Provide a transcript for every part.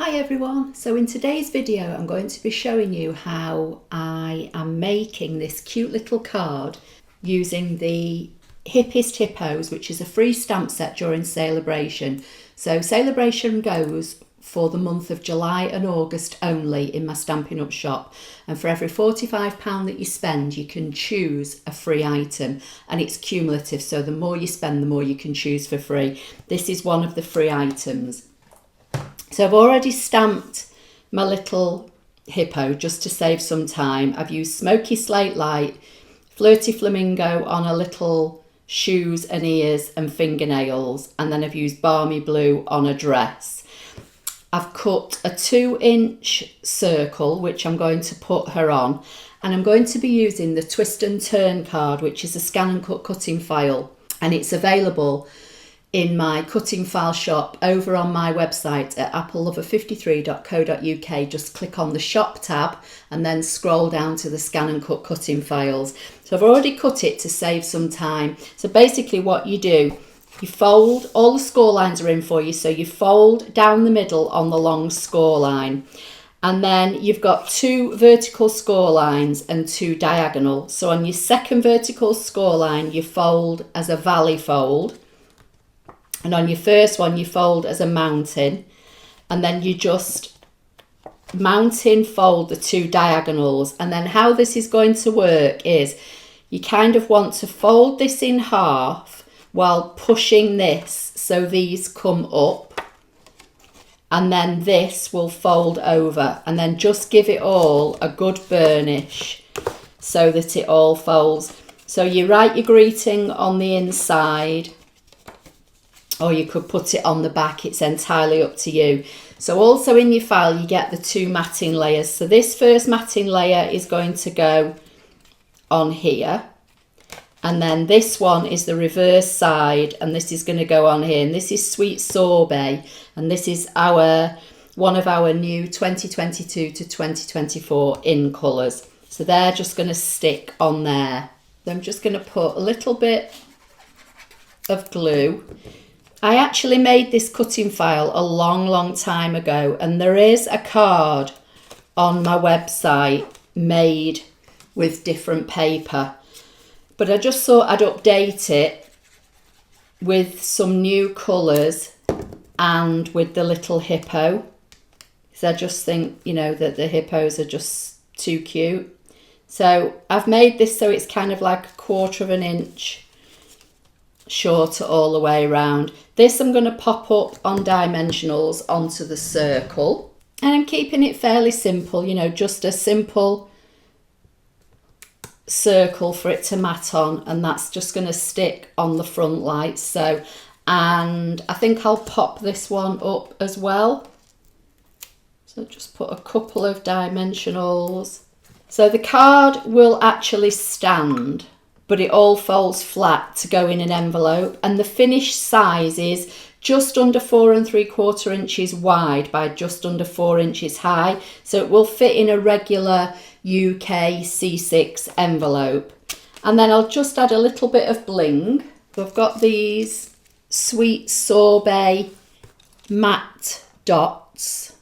Hi everyone, so in today's video I'm going to be showing you how I am making this cute little card using the Hippest Hippos, which is a free stamp set during Celebration. So Celebration goes for the month of July and August only in my Stampin' Up shop, and for every £45 that you spend you can choose a free item, and it's cumulative, so the more you spend the more you can choose for free. This is one of the free items. So I've already stamped my little hippo just to save some time. I've used Smoky Slate Light, Flirty Flamingo on a little shoes and ears and fingernails, and then I've used Balmy Blue on a dress. I've cut a 2-inch circle which I'm going to put her on, and I'm going to be using the Twist and Turn card, which is a ScanNCut cutting file, and it's available in my cutting file shop over on my website at applelover53.co.uk. Just click on the shop tab and then scroll down to the ScanNCut cutting files. So I've already cut it to save some time. So basically what you do, you fold, all the score lines are in for you, so you fold down the middle on the long score line, and then you've got 2 vertical score lines and 2 diagonal. So on your second vertical score line you fold as a valley fold, and on your first one you fold as a mountain, and then you just mountain fold the 2 diagonals. And then how this is going to work is you kind of want to fold this in half while pushing this so these come up, and then this will fold over, and then just give it all a good burnish so that it all folds. So you write your greeting on the inside, or you could put it on the back, it's entirely up to you. So also in your file you get the 2 matting layers. So this first matting layer is going to go on here, and then this one is the reverse side, and this is going to go on here, and this is Sweet Sorbet, and this is one of our new 2022 to 2024 in colours. So they're just going to stick on there. So I'm just going to put a little bit of glue. I actually made this cutting file a long time ago, and there is a card on my website made with different paper, but I just thought I'd update it with some new colours and with the little hippo, because I just think, you know, that the hippos are just too cute. So I've made this so it's kind of like 1/4 of an inch shorter all the way around. This I'm going to pop up on dimensionals onto the circle, and I'm keeping it fairly simple, you know, just a simple circle for it to mat on, and that's just going to stick on the front lights. So, and I think I'll pop this one up as well, so just put a couple of dimensionals. So the card will actually stand, but it all folds flat to go in an envelope, and the finished size is just under 4 3/4 inches wide by just under 4 inches high, so it will fit in a regular UK C6 envelope. And then I'll just add a little bit of bling. So I've got these Sweet Sorbet matte dots,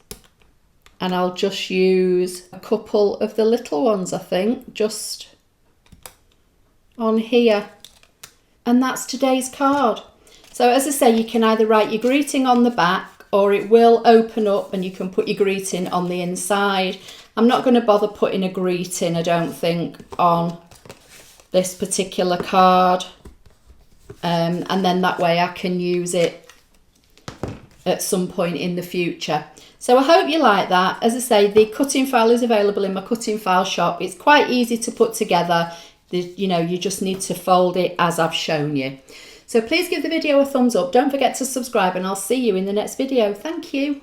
and I'll just use a couple of the little ones, I think, just on here, and that's today's card. So as I say, you can either write your greeting on the back, or it will open up and you can put your greeting on the inside. I'm not going to bother putting a greeting, I don't think, on this particular card, and then that way I can use it at some point in the future. So I hope you like that. As I say, the cutting file is available in my cutting file shop. It's quite easy to put together. You know, you just need to fold it as I've shown you. So please give the video a thumbs up. Don't forget to subscribe, and I'll see you in the next video. Thank you.